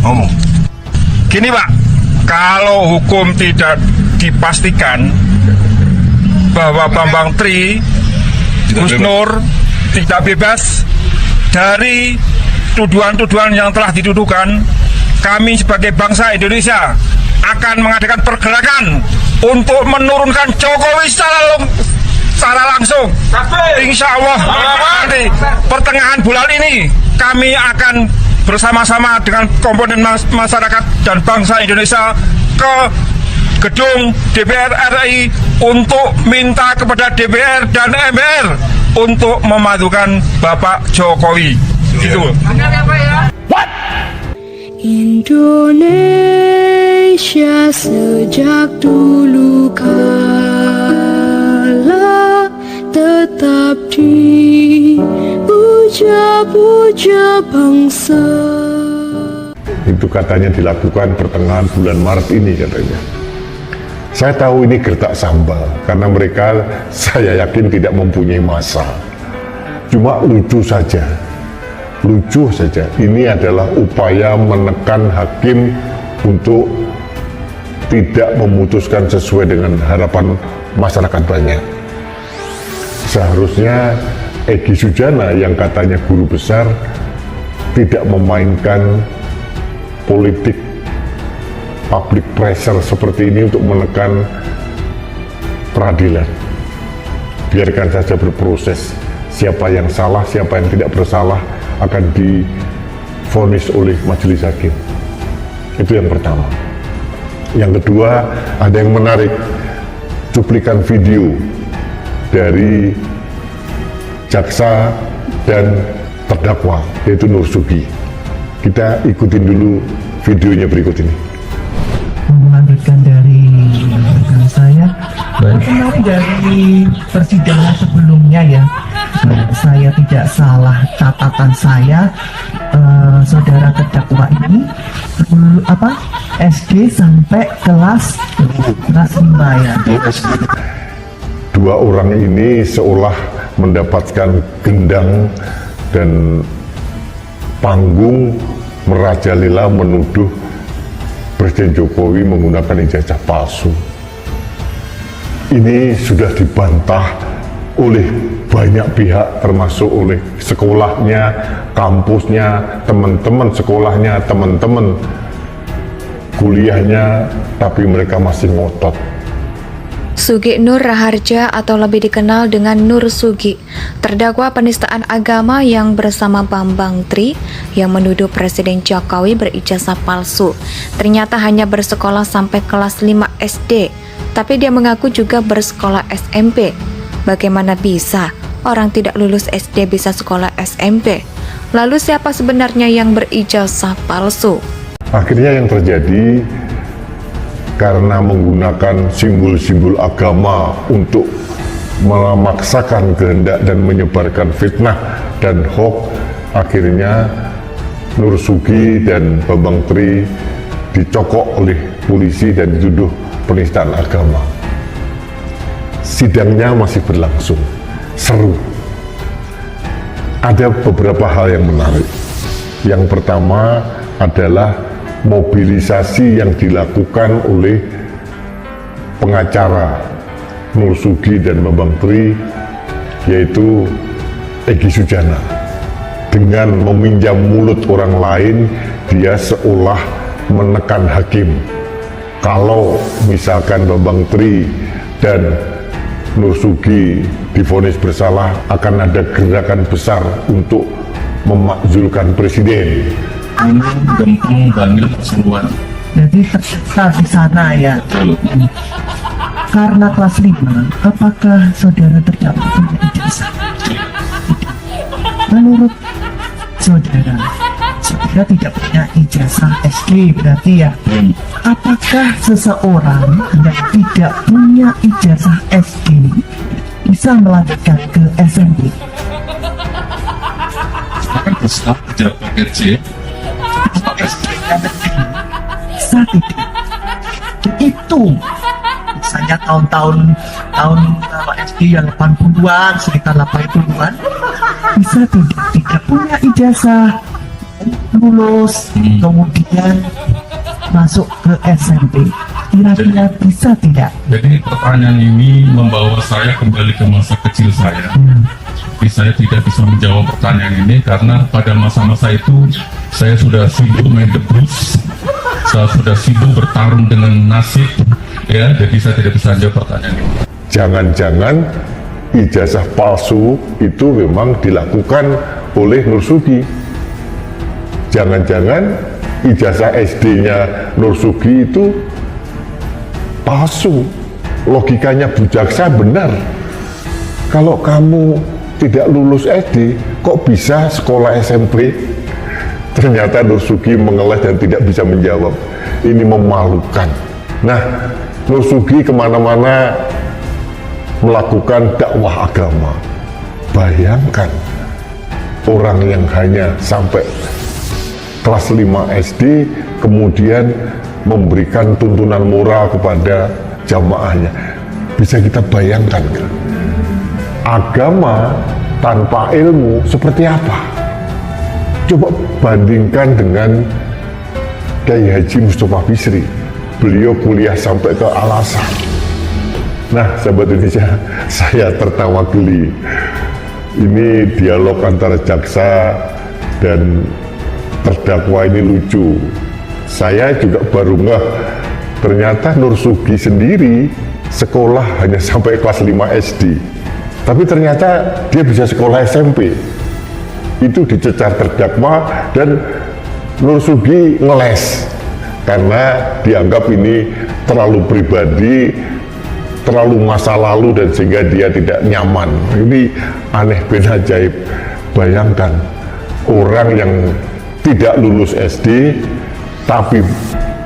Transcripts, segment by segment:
ngomong. Gini Pak, kalau hukum tidak dipastikan bahwa Bambang Tri Gus Nur tidak bebas dari tuduhan-tuduhan yang telah dituduhkan, kami sebagai bangsa Indonesia akan mengadakan pergerakan untuk menurunkan Jokowi secara langsung. Insya Allah nanti pertengahan bulan ini kami akan bersama-sama dengan komponen masyarakat dan bangsa Indonesia ke gedung DPR RI untuk minta kepada DPR dan MPR untuk memajukan Bapak Jokowi. Gitu. Indonesia sejak dulu kala tetap dipuja-puja bangsa. Itu katanya dilakukan pertengahan bulan Maret ini katanya. Saya tahu ini gertak sambal karena mereka saya yakin tidak mempunyai massa. Cuma lucu saja. Ini adalah upaya menekan hakim untuk tidak memutuskan sesuai dengan harapan masyarakat banyak. Seharusnya Egy Sujana yang katanya guru besar tidak memainkan politik public pressure seperti ini untuk menekan peradilan. Biarkan saja berproses. Siapa yang salah, siapa yang tidak bersalah akan divonis oleh majelis hakim. Itu yang pertama. Yang kedua, ada yang menarik, cuplikan video dari jaksa dan terdakwa, yaitu Nur Sugi. Kita ikutin dulu videonya berikut ini. Melanjutkan dari rekan saya, kembali dari persidangan sebelumnya ya, saya tidak salah catatan saya, saudara terdakwa ini SD sampai kelas 5 ya. Dua orang ini seolah mendapatkan gendang dan panggung merajalela menuduh Presiden Jokowi menggunakan ijazah palsu. Ini sudah dibantah oleh banyak pihak, termasuk oleh sekolahnya, kampusnya, teman-teman sekolahnya, teman-teman kuliahnya, tapi mereka masih ngotot. Sugi Nur Raharja atau lebih dikenal dengan Nur Sugi, terdakwa penistaan agama yang bersama Bambang Tri yang menuduh Presiden Jokowi berijazah palsu. Ternyata hanya bersekolah sampai kelas 5 SD, tapi dia mengaku juga bersekolah SMP. Bagaimana bisa orang tidak lulus SD bisa sekolah SMP? Lalu siapa sebenarnya yang berijazah palsu? Akhirnya yang terjadi, karena menggunakan simbol-simbol agama untuk memaksakan kehendak dan menyebarkan fitnah dan hoax, akhirnya Nur Sugi dan Bambang Tri dicokok oleh polisi dan dituduh penistaan agama. Sidangnya masih berlangsung, seru. Ada beberapa hal yang menarik. Yang pertama adalah mobilisasi yang dilakukan oleh pengacara Nur Sugi dan Bambang Tri, yaitu Egy Sujana. Dengan meminjam mulut orang lain, dia seolah menekan hakim. Kalau misalkan Bambang Tri dan Nur Sugi divonis bersalah, akan ada gerakan besar untuk memakzulkan presiden. Gempeng Bangil Pasuruan. Jadi tersiksa di sana ya. Karena kelas 5, apakah saudara terdakwa punya ijazah? Menurut saudara tidak punya ijazah SD berarti ya. Apakah seseorang yang tidak punya ijazah SD bisa melanjutkan ke SMP? Sekarang besar pejabat kecil. Bisa tidak. Itu misalnya tahun SD yang 80-an, sekitar 80-an, bisa tidak punya ijazah. lulus, kemudian masuk ke SMP. Kira-kira bisa tidak? Jadi pertanyaan ini membawa saya kembali ke masa kecil saya. Tapi saya tidak bisa menjawab pertanyaan ini karena pada masa-masa itu saya sudah sibuk main The Blues, saya sudah sibuk bertarung dengan nasib, ya. Jadi saya tidak bisa menjawab pertanyaan ini. Jangan-jangan ijazah palsu itu memang dilakukan oleh Nur Sugi. Jangan-jangan ijazah SD-nya Nur Sugi itu palsu. Logikanya Bu Jaksa benar. Kalau kamu tidak lulus SD, kok bisa sekolah SMP? Ternyata Nur Sugi mengelak dan tidak bisa menjawab. Ini memalukan. Nah, Nur Sugi kemana-mana melakukan dakwah agama. Bayangkan orang yang hanya sampai kelas 5 SD kemudian memberikan tuntunan moral kepada jamaahnya. Bisa kita bayangkan kan? Agama tanpa ilmu seperti apa? Coba bandingkan dengan Kiai Haji Mustafa Bisri. Beliau kuliah sampai ke Al-Azhar. Nah, sahabat Indonesia, saya tertawa geli. Ini dialog antara jaksa dan terdakwa ini lucu. Saya juga baru ngeh, ternyata Nur Sugi sendiri sekolah hanya sampai kelas 5 SD. Tapi ternyata dia bisa sekolah SMP. Itu dicecar terdakwa dan Nur Sugi ngeles karena dianggap ini terlalu pribadi, terlalu masa lalu dan sehingga dia tidak nyaman. Ini aneh bin ajaib. Bayangkan orang yang tidak lulus SD tapi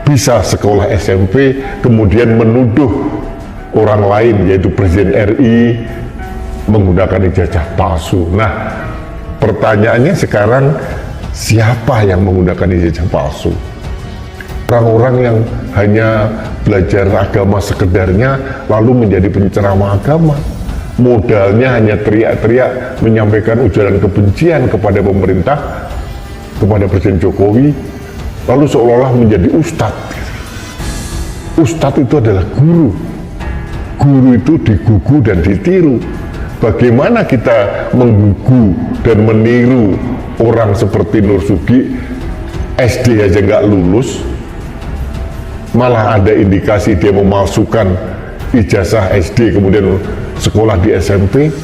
bisa sekolah SMP kemudian menuduh orang lain yaitu Presiden RI menggunakan ijazah palsu. Nah, pertanyaannya sekarang siapa yang menggunakan ijazah palsu? Orang-orang yang hanya belajar agama sekedarnya lalu menjadi penceramah agama. Modalnya hanya teriak-teriak menyampaikan ujaran kebencian kepada pemerintah, kepada Presiden Jokowi, lalu seolah-olah menjadi ustadz. Ustadz itu adalah guru. Guru itu digugu dan ditiru. Bagaimana kita menggugu dan meniru orang seperti Nur Sugi, SD aja nggak lulus, malah ada indikasi dia memalsukan ijazah SD kemudian sekolah di SMP.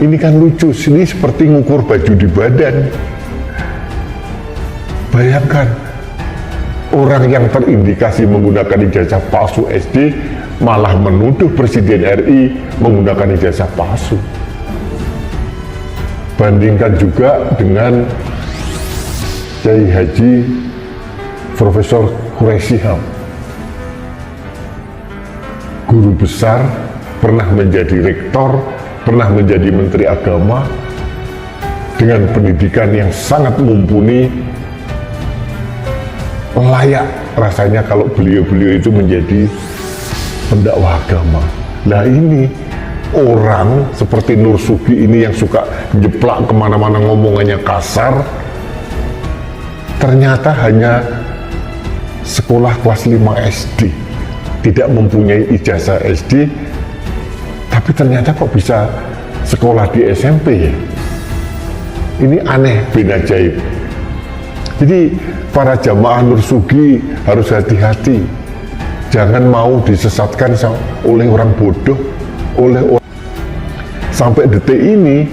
Ini kan lucu, ini seperti ngukur baju di badan. Bayangkan, orang yang terindikasi menggunakan ijazah palsu SD malah menuduh Presiden RI menggunakan ijazah palsu. Bandingkan juga dengan Kiai Haji Profesor Quraisy Shihab, guru besar, pernah menjadi rektor, pernah menjadi menteri agama, dengan pendidikan yang sangat mumpuni, layak rasanya kalau beliau-beliau itu menjadi pendakwah agama. Nah, ini orang seperti Nur Sugi ini yang suka jeplak kemana-mana ngomongannya kasar, ternyata hanya sekolah kelas 5 SD, tidak mempunyai ijazah SD, tapi ternyata kok bisa sekolah di SMP ya? Ini aneh bin ajaib. Jadi para jamaah Nur Sugi harus hati-hati, jangan mau disesatkan oleh orang bodoh, sampai detik ini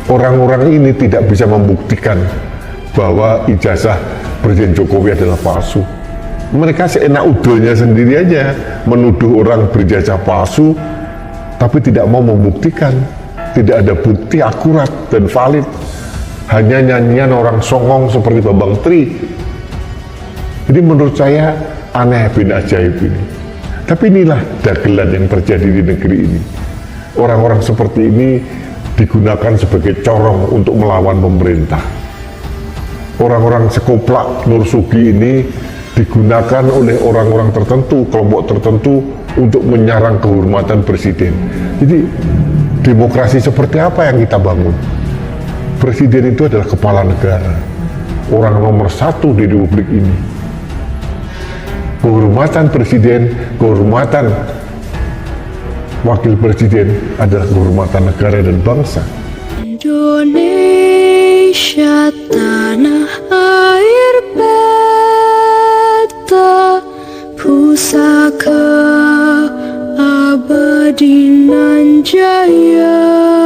orang-orang ini tidak bisa membuktikan bahwa ijazah Presiden Jokowi adalah palsu. Mereka seenak udolnya sendiri aja menuduh orang berijazah palsu, tapi tidak mau membuktikan. Tidak ada bukti akurat dan valid, hanya nyanyian orang songong seperti Bambang Tri. Jadi menurut saya aneh bin ajaib ini. Tapi inilah dagelan yang terjadi di negeri ini. Orang-orang seperti ini digunakan sebagai corong untuk melawan pemerintah. Orang-orang sekoplak Nur Sugi ini digunakan oleh orang-orang tertentu, kelompok tertentu untuk menyerang kehormatan presiden. Jadi demokrasi seperti apa yang kita bangun? Presiden itu adalah kepala negara, orang nomor satu di republik ini. Kehormatan presiden, kehormatan wakil presiden adalah kehormatan negara dan bangsa. Indonesia tanah air beta, pusaka abadi nan jaya.